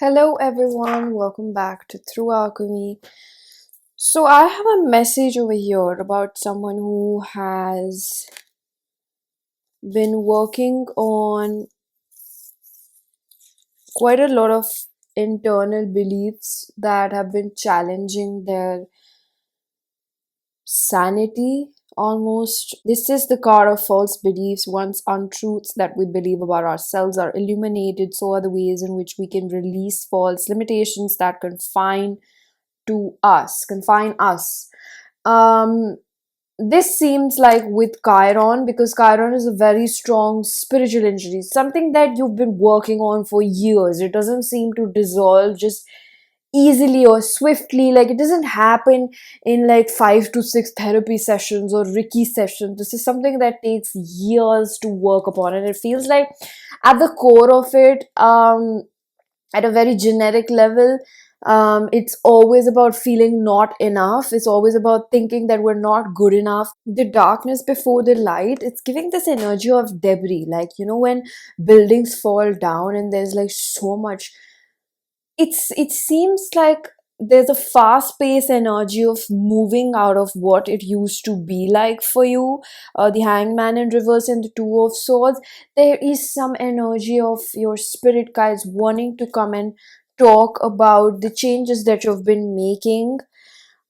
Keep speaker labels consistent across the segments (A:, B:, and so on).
A: Hello everyone, welcome back to Through Alchemy. So I have a message over here about someone who has been working on quite a lot of internal beliefs that have been challenging their sanity almost. This is the card of false beliefs. Once untruths that we believe about ourselves are illuminated, so are the ways in which we can release false limitations that confine us. Um, this seems like with Chiron, because Chiron is a very strong spiritual energy, something that you've been working on for years. It doesn't seem to dissolve just easily or swiftly. Like, it doesn't happen in like 5 to 6 therapy sessions or Reiki sessions. This is something that takes years to work upon, and it feels like at the core of it, at a very generic level, it's always about feeling not enough. It's always about thinking that we're not good enough. The darkness before the light, it's giving this energy of debris, like, when buildings fall down and there's like so much. It seems like there's a fast paced energy of moving out of what it used to be like for you. The hangman in reverse and the two of swords, there is some energy of your spirit guides wanting to come and talk about the changes that you've been making.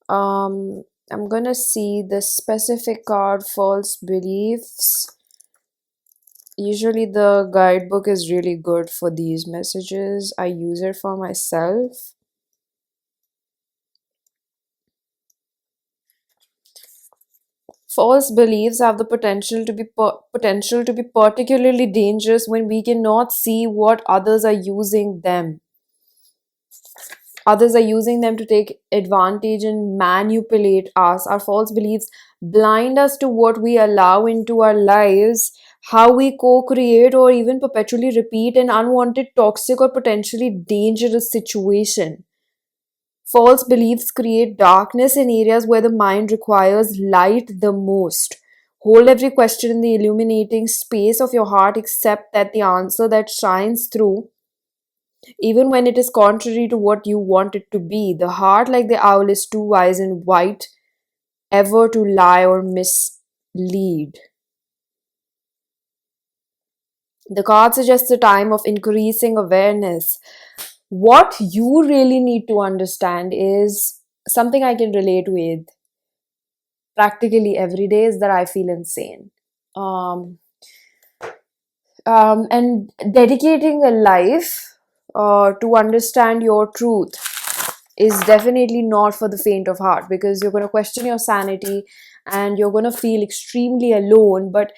A: I'm gonna see the specific card, false beliefs. Usually the guidebook is really good for these messages. I use it for myself. False beliefs have the potential to be particularly dangerous when we cannot see what others are using them. Others are using them to take advantage and manipulate us. Our false beliefs blind us to what we allow into our lives, how we co create or even perpetually repeat an unwanted, toxic, or potentially dangerous situation. False beliefs create darkness in areas where the mind requires light the most. Hold every question in the illuminating space of your heart, except that the answer that shines through, even when it is contrary to what you want it to be. The heart, like the owl, is too wise and white ever to lie or mislead. The card suggests a time of increasing awareness. What you really need to understand is something I can relate with practically every day is that I feel insane. Um, and dedicating a life to understand your truth is definitely not for the faint of heart, because you're going to question your sanity and you're going to feel extremely alone. But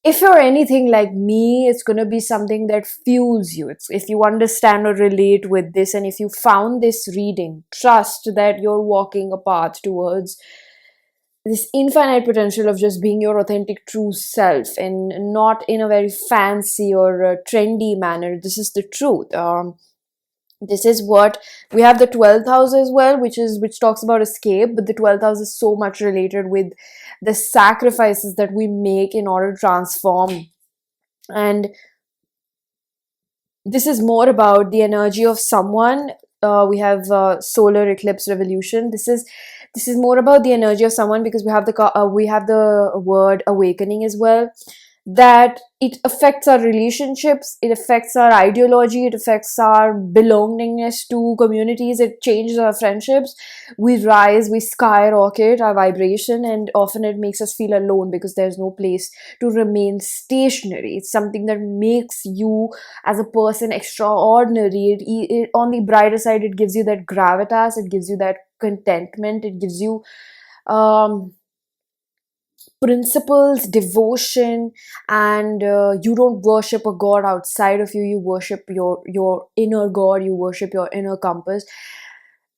A: if you're anything like me, it's going to be something that fuels you. If you understand or relate with this, and if you found this reading, trust that you're walking a path towards this infinite potential of just being your authentic true self, and not in a very fancy or trendy manner. This is the truth. This is what we have. The 12th house as well, which talks about escape, but the 12th house is so much related with the sacrifices that we make in order to transform. And this is more about the energy of someone. We have solar eclipse revolution. This is more about the energy of someone, because we have the word awakening as well, that it affects our relationships, it affects our ideology, it affects our belongingness to communities, it changes our friendships. We rise, we skyrocket our vibration, and often it makes us feel alone because there's no place to remain stationary. It's something that makes you as a person extraordinary. On the brighter side, it gives you that gravitas, it gives you that contentment, it gives you um principles, devotion, and you don't worship a god outside of you. You worship your inner god, you worship your inner compass.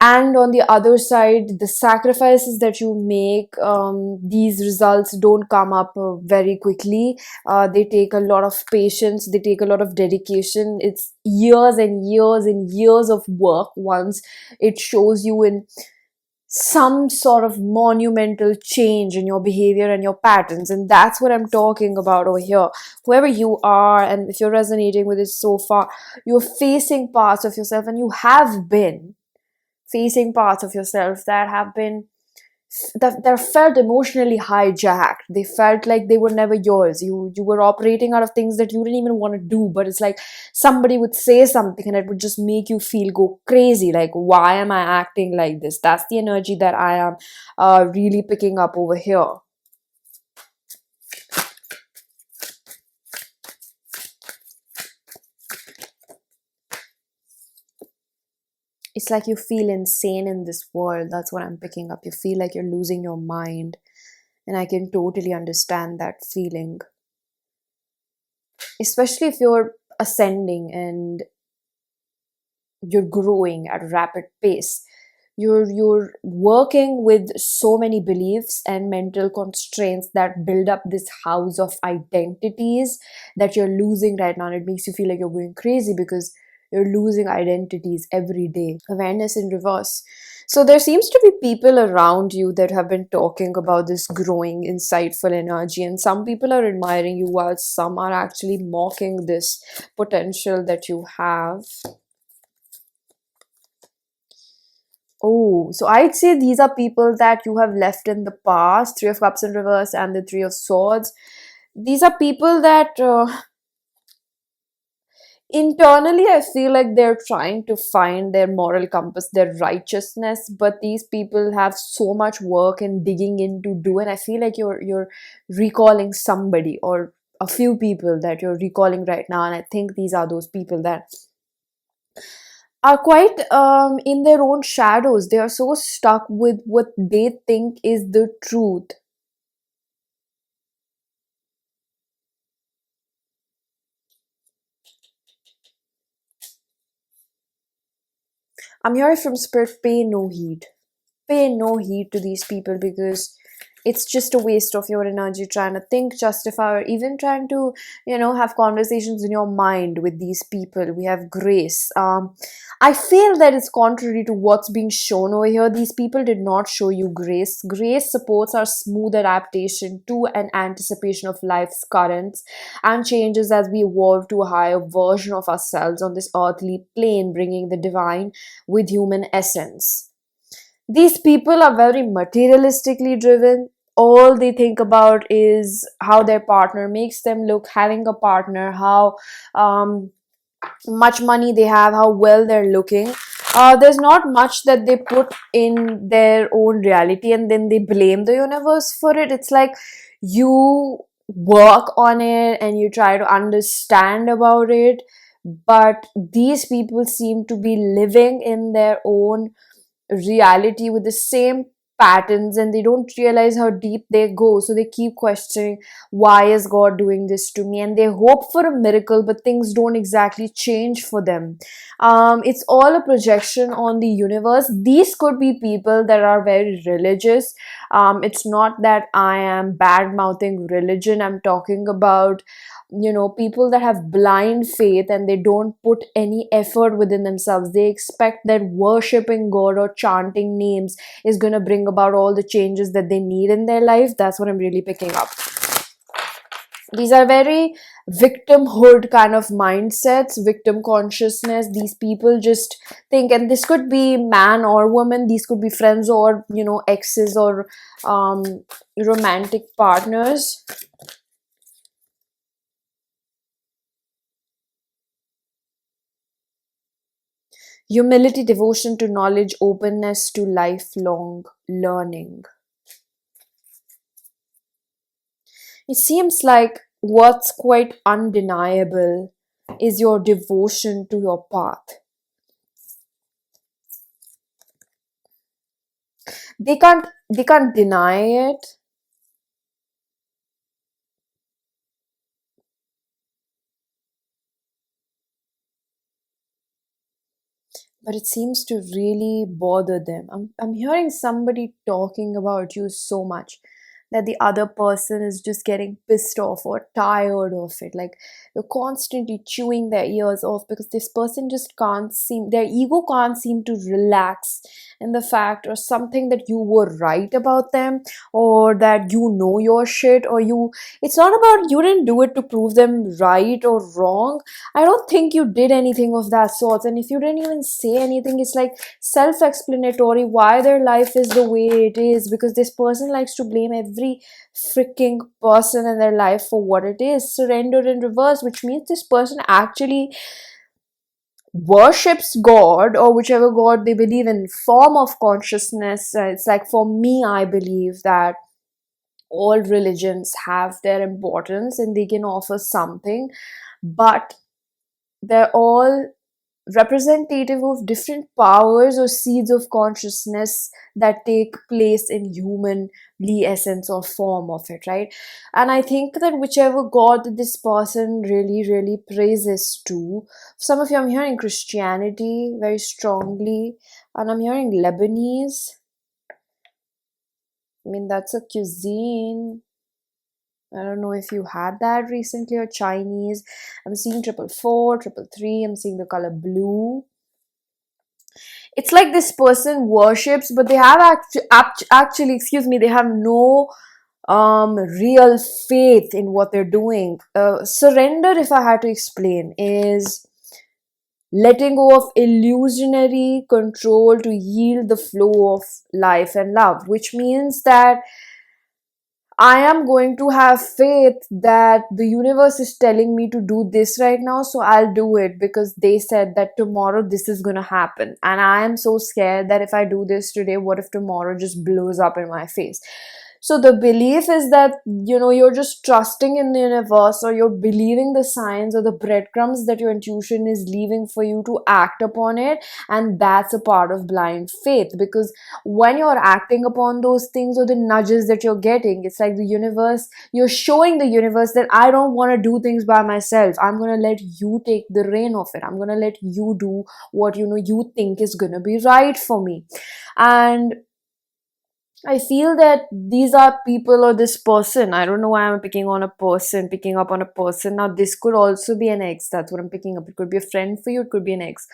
A: And on the other side, the sacrifices that you make, these results don't come up very quickly. They take a lot of patience, they take a lot of dedication. It's years and years and years of work once it shows you in some sort of monumental change in your behavior and your patterns. And that's what I'm talking about over here. Whoever you are, and if you're resonating with it so far, you're facing parts of yourself, and you have been facing parts of yourself that have been that felt emotionally hijacked. They felt like they were never yours. You were operating out of things that you didn't even want to do, but it's like somebody would say something and it would just make you feel go crazy, like, why am I acting like this? That's the energy that I am really picking up over here. It's like you feel insane in this world. That's what I'm picking up. You feel like you're losing your mind, and I can totally understand that feeling, especially if you're ascending and you're growing at a rapid pace. You're working with so many beliefs and mental constraints that build up this house of identities that you're losing right now. And it makes you feel like you're going crazy because you're losing identities every day. Awareness in reverse. So there seems to be people around you that have been talking about this growing, insightful energy, and some people are admiring you while some are actually mocking this potential that you have. Oh, so I'd say these are people that you have left in the past. Three of Cups in reverse and the Three of Swords. These are people that internally I feel like they're trying to find their moral compass, their righteousness, but these people have so much work and digging in to do, and I feel like you're recalling somebody or a few people that you're recalling right now, and I think these are those people that are quite in their own shadows. They are so stuck with what they think is the truth. I'm hearing from Spirit, pay no heed. Pay no heed to these people because it's just a waste of your energy trying to think, justify, or even trying to, have conversations in your mind with these people. We have grace. I feel that it's contrary to what's being shown over here. These people did not show you grace. Grace supports our smooth adaptation to an anticipation of life's currents and changes as we evolve to a higher version of ourselves on this earthly plane, bringing the divine with human essence. These people are very materialistically driven. All they think about is how their partner makes them look, having a partner, how much money they have, how well they're looking. There's not much that they put in their own reality and then they blame the universe for it. It's like you work on it and you try to understand about it, but these people seem to be living in their own reality with the same patterns, and they don't realize how deep they go, so they keep questioning, why is God doing this to me? And they hope for a miracle, but things don't exactly change for them. It's all a projection on the universe. These could be people that are very religious. It's not that I am bad mouthing religion. I'm talking about people that have blind faith and they don't put any effort within themselves. They expect that worshiping God or chanting names is going to bring about all the changes that they need in their life. That's what I'm really picking up. These are very victimhood kind of mindsets, victim consciousness. These people just think, and this could be man or woman, these could be friends or exes or romantic partners. Humility, devotion to knowledge, openness to lifelong learning. It seems like what's quite undeniable is your devotion to your path. They can't deny it, but it seems to really bother them. I'm hearing somebody talking about you so much that the other person is just getting pissed off or tired of it. Like you're constantly chewing their ears off because this person just can't seem, their ego can't seem to relax in the fact or something that you were right about them, or that you know your shit, or you, it's not about you didn't do it to prove them right or wrong. I don't think you did anything of that sort. And if you didn't even say anything, it's like self-explanatory why their life is the way it is, because this person likes to blame every freaking person in their life for what it is. Surrender in reverse, which means this person actually worships God, or whichever God they believe in, form of consciousness. It's like, for me, I believe that all religions have their importance and they can offer something, but they're all representative of different powers or seeds of consciousness that take place in humanly essence or form of it, right? And I think that whichever God that this person really, really praises to, some of you, I'm hearing Christianity very strongly, and I'm hearing Lebanese. I mean, that's a cuisine. I don't know if you had that recently, or Chinese. I'm seeing 444, 333. I'm seeing the color blue. It's like this person worships, but they have actually, excuse me, they have no real faith in what they're doing. Surrender, if I had to explain, is letting go of illusionary control to yield the flow of life and love, which means that I am going to have faith that the universe is telling me to do this right now, so I'll do it because they said that tomorrow this is going to happen. And I am so scared that if I do this today, what if tomorrow just blows up in my face? So the belief is that, you're just trusting in the universe, or you're believing the signs or the breadcrumbs that your intuition is leaving for you to act upon it. And that's a part of blind faith, because when you're acting upon those things or the nudges that you're getting, it's like the universe, you're showing the universe that I don't want to do things by myself. I'm going to let you take the reign of it. I'm going to let you do what you think is going to be right for me. And I feel that these are people, or this person. I don't know why I'm picking up on a person. Now, this could also be an ex. That's what I'm picking up. It could be a friend for you. It could be an ex.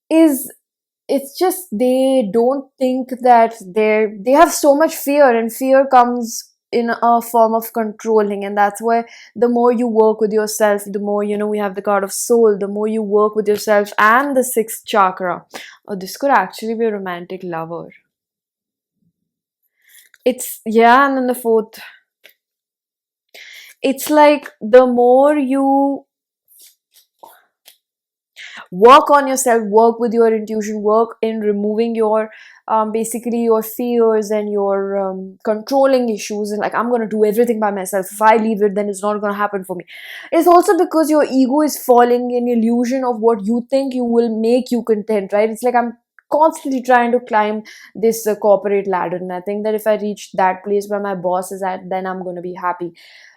A: It's just they don't think that they have so much fear, and fear comes in a form of controlling. And that's why the more you work with yourself, the more, we have the card of soul, the more you work with yourself and the sixth chakra. Oh, this could actually be a romantic lover. It's, yeah, and then the fourth. It's like the more you work on yourself, work with your intuition, work in removing your basically your fears and your controlling issues, and like, I'm going to do everything by myself. If I leave it, then it's not going to happen for me. It's also because your ego is falling in illusion of what you think you will make you content, right? It's like, I'm constantly trying to climb this corporate ladder, and I think that if I reach that place where my boss is at, then I'm going to be happy.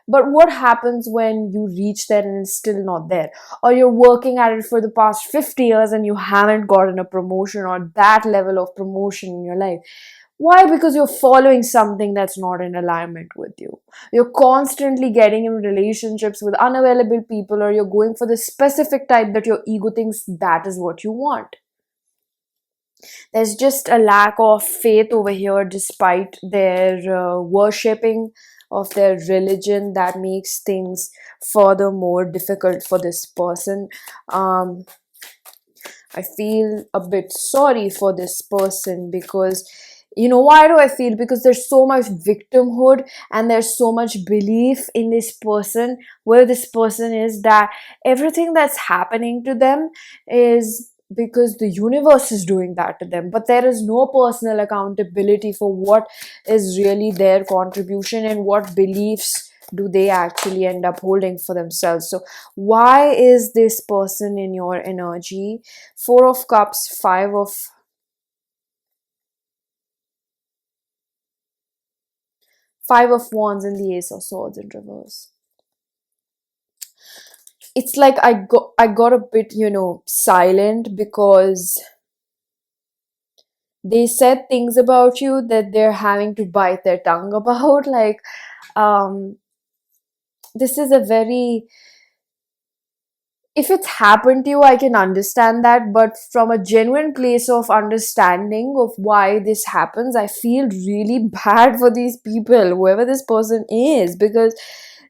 A: But what happens when you reach there and it's still not there? Or you're working at it for the past 50 years and you haven't gotten a promotion or that level of promotion in your life. Why? Because you're following something that's not in alignment with you. You're constantly getting in relationships with unavailable people, or you're going for the specific type that your ego thinks that is what you want. There's just a lack of faith over here, despite their worshipping of their religion, that makes things further more difficult for this person. I feel a bit sorry for this person, because why do I feel? Because there's so much victimhood and there's so much belief in this person, where this person is, that everything that's happening to them is because the universe is doing that to them, but there is no personal accountability for what is really their contribution and what beliefs do they actually end up holding for themselves. So why is this person in your energy? Four of Cups, Five of Wands, and the Ace of Swords in reverse. It's like I got a bit, silent, because they said things about you that they're having to bite their tongue about. Like, um this is a very, if it's happened to you, I can understand that, but from a genuine place of understanding of why this happens, I feel really bad for these people, whoever this person is, because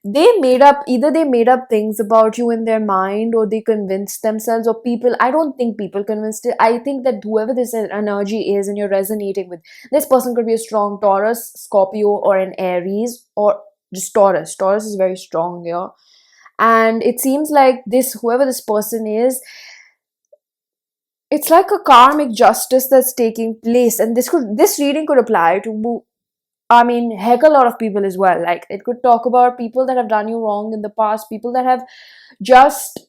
A: either they made up things about you in their mind, or they convinced themselves, or people, I don't think people convinced it. I think that whoever this energy is and you're resonating with, this person could be a strong Taurus, Scorpio, or an Aries, or just Taurus. Taurus is very strong here. And it seems like this, whoever this person is, it's like a karmic justice that's taking place, and this reading could apply to, I mean, heck, a lot of people as well. Like, it could talk about people that have done you wrong in the past, people that have just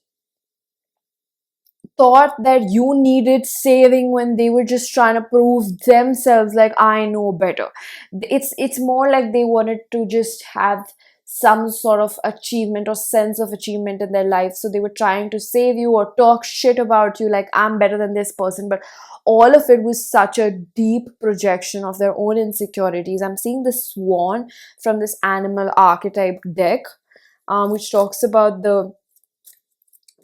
A: thought that you needed saving when they were just trying to prove themselves, like, I know better. It's more like they wanted to just have some sort of achievement or sense of achievement in their life, so they were trying to save you or talk shit about you, like, I'm better than this person. But all of it was such a deep projection of their own insecurities. I'm seeing the swan from this animal archetype deck, which talks about the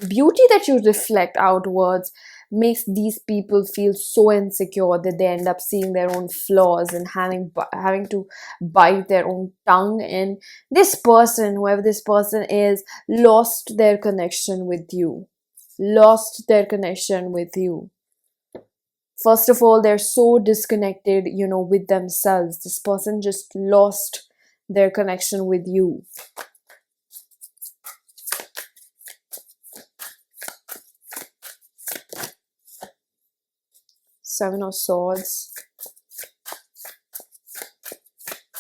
A: beauty that you reflect outwards makes these people feel so insecure that they end up seeing their own flaws and having to bite their own tongue. And this person, whoever this person is, lost their connection with you. Lost their connection with you. First of all, they're so disconnected, with themselves. This person just lost their connection with you. Seven of Swords.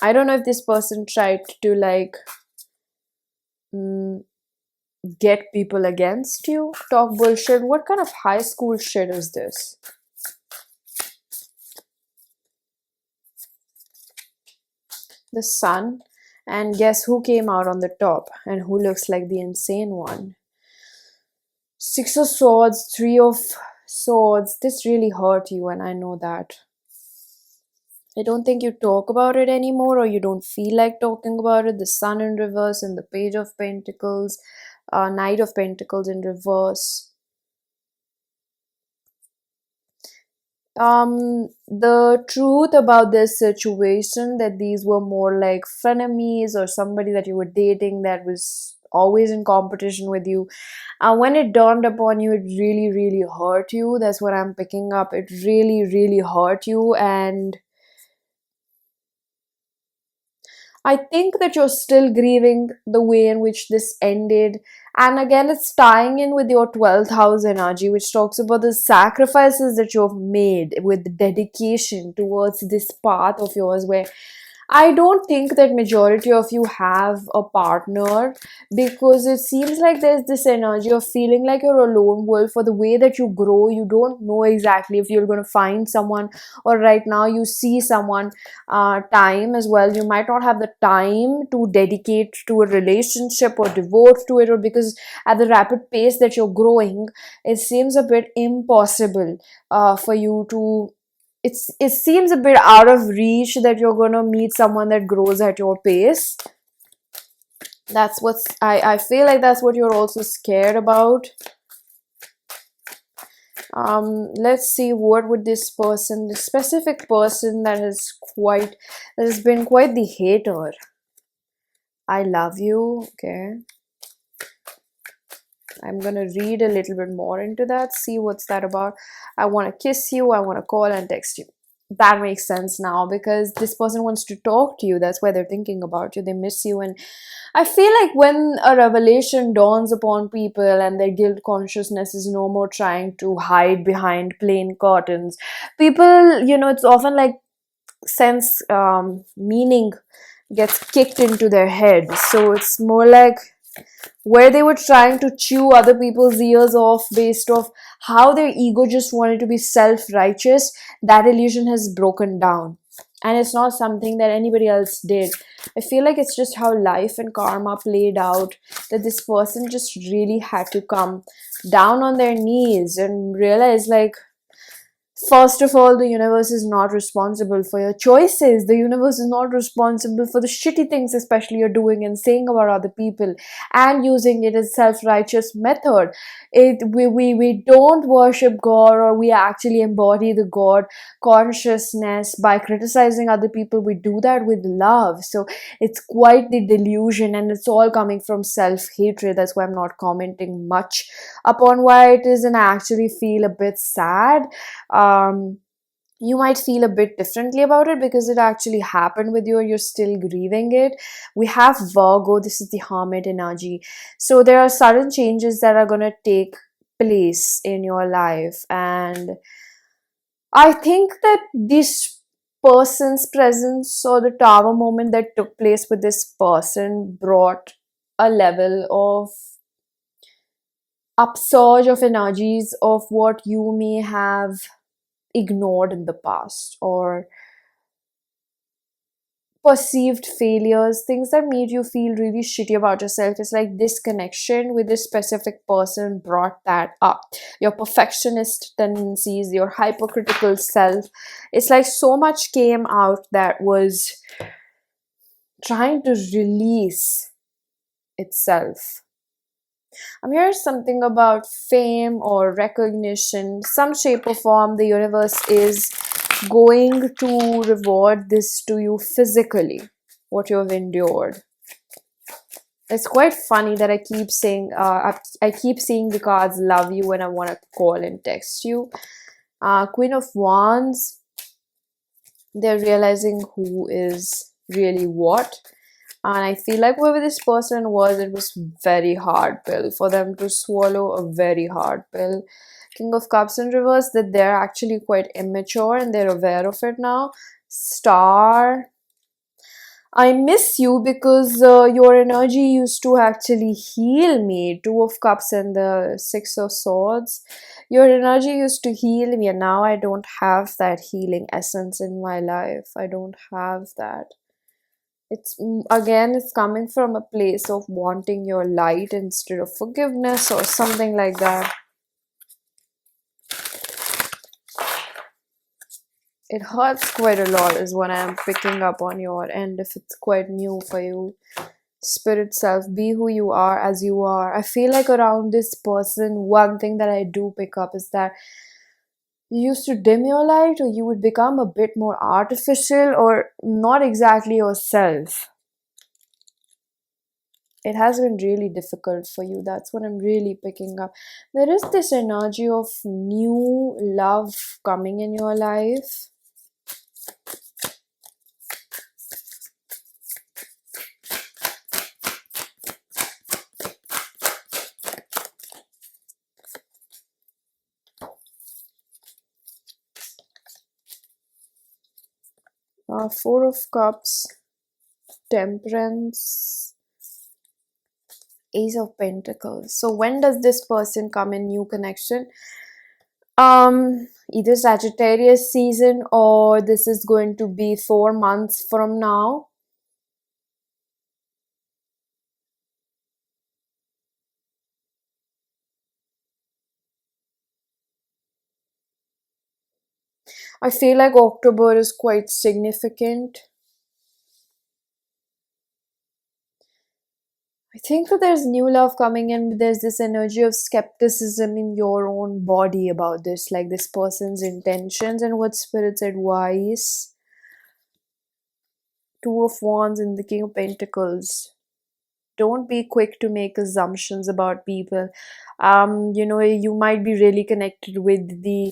A: I don't know if this person tried to, like, get people against you, talk bullshit. What kind of high school shit is this? The Sun. And guess who came out on the top and who looks like the insane one? Six of Swords, Three of Swords. This really hurt you, and I know that. I don't think you talk about it anymore, or you don't feel like talking about it. The Sun in reverse and the Page of Pentacles, Knight of Pentacles in reverse. The truth about this situation, that these were more like frenemies or somebody that you were dating that was always in competition with you. When it dawned upon you, it really, really hurt you. That's what I'm picking up. It really, really hurt you. And I think that you're still grieving the way in which this ended. And again, it's tying in with your 12th house energy, which talks about the sacrifices that you've made with dedication towards this path of yours, where I don't think that majority of you have a partner, because it seems like there's this energy of feeling like you're a lone wolf. For the way that you grow, you don't know exactly if you're going to find someone, or right now you see someone. Time as well, you might not have the time to dedicate to a relationship or devote to it, or because at the rapid pace that you're growing, it seems a bit impossible for you to, it seems a bit out of reach that you're gonna meet someone that grows at your pace. That's what's, I feel like that's what you're also scared about. Let's see, what would this person, the specific person that has been quite the hater. I love you. Okay, I'm gonna read a little bit more into that, see what's that about. I want to kiss you, I want to call and text you. That makes sense now, because this person wants to talk to you. That's why they're thinking about you. They miss you. And I feel like when a revelation dawns upon people and their guilt consciousness is no more trying to hide behind plain curtains, people, it's often like sense meaning gets kicked into their head. So it's more like where they were trying to chew other people's ears off based off how their ego just wanted to be self-righteous, that illusion has broken down. And it's not something that anybody else did. I feel like it's just how life and karma played out, that this person just really had to come down on their knees and realize, like, First of all, the universe is not responsible for your choices. The universe is not responsible for the shitty things, especially you're doing and saying about other people, and using it as self-righteous method. We don't worship God, or we actually embody the God consciousness by criticizing other people. We do that with love. So it's quite the delusion, and it's all coming from self-hatred. That's why I'm not commenting much upon why it is, and I actually feel a bit sad. um you might feel a bit differently about it because it actually happened with you, or you're still grieving it. We have Virgo, this is the hermit energy. So there are sudden changes that are going to take place in your life, and I think that this person's presence, or the tower moment that took place with this person, brought a level of upsurge of energies of what you may have ignored in the past, or perceived failures, things that made you feel really shitty about yourself. It's like this connection with this specific person brought that up. Your perfectionist tendencies, your hypercritical self. It's like so much came out that was trying to release itself. I'm hearing something about fame or recognition, some shape or form. The universe is going to reward this to you physically, what you have endured. It's quite funny that I keep saying, I keep seeing the cards love you when I want to call and text you. Queen of Wands, they're realizing who is really what. And I feel like whoever this person was, it was very hard pill for them to swallow, a very hard pill. King of Cups in reverse, that they're actually quite immature and they're aware of it now. Star, I miss you because your energy used to actually heal me. Two of Cups and the Six of Swords. Your energy used to heal me, and now I don't have that healing essence in my life. I don't have that. It's again, it's coming from a place of wanting your light instead of forgiveness or something like that. It hurts quite a lot, is what I'm picking up on your end, if it's quite new for you. Spirit self, be who you are as you are. I feel like around this person, one thing that I do pick up is that you used to dim your light, or you would become a bit more artificial, or not exactly yourself. It has been really difficult for you. That's what I'm really picking up. There is this energy of new love coming in your life. Four of Cups, Temperance, Ace of Pentacles. So when does this person come in new connection? Either Sagittarius season, or this is going to be 4 months from now. I feel like October is quite significant. I think that there's new love coming in, but there's this energy of skepticism in your own body about this, like this person's intentions and what spirit's advice. Two of Wands and the King of Pentacles. Don't be quick to make assumptions about people. You might be really connected with the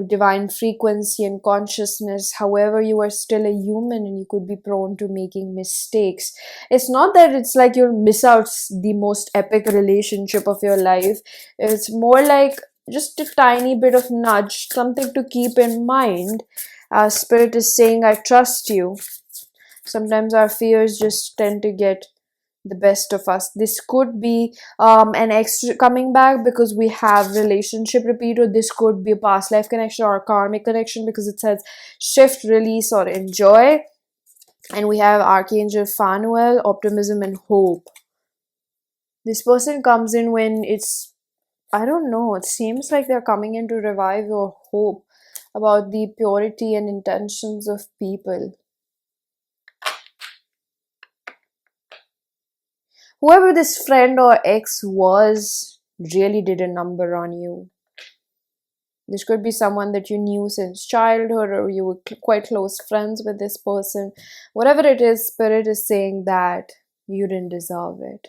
A: divine frequency and consciousness. However, you are still a human and you could be prone to making mistakes. It's not that it's like you'll miss out the most epic relationship of your life. It's more like just a tiny bit of nudge, something to keep in mind. Spirit is saying, I trust you. Sometimes our fears just tend to get the best of us. This could be an extra coming back because we have relationship repeat, or this could be a past life connection or a karmic connection because it says shift, release, or enjoy. And we have Archangel Phanuel, optimism and hope. This person comes in when it's, I don't know, it seems like they're coming in to revive your hope. about the purity and intentions of people. Whoever this friend or ex was really did a number on you. This could be someone that you knew since childhood, or you were quite close friends with this person. Whatever it is, Spirit is saying that you didn't deserve it.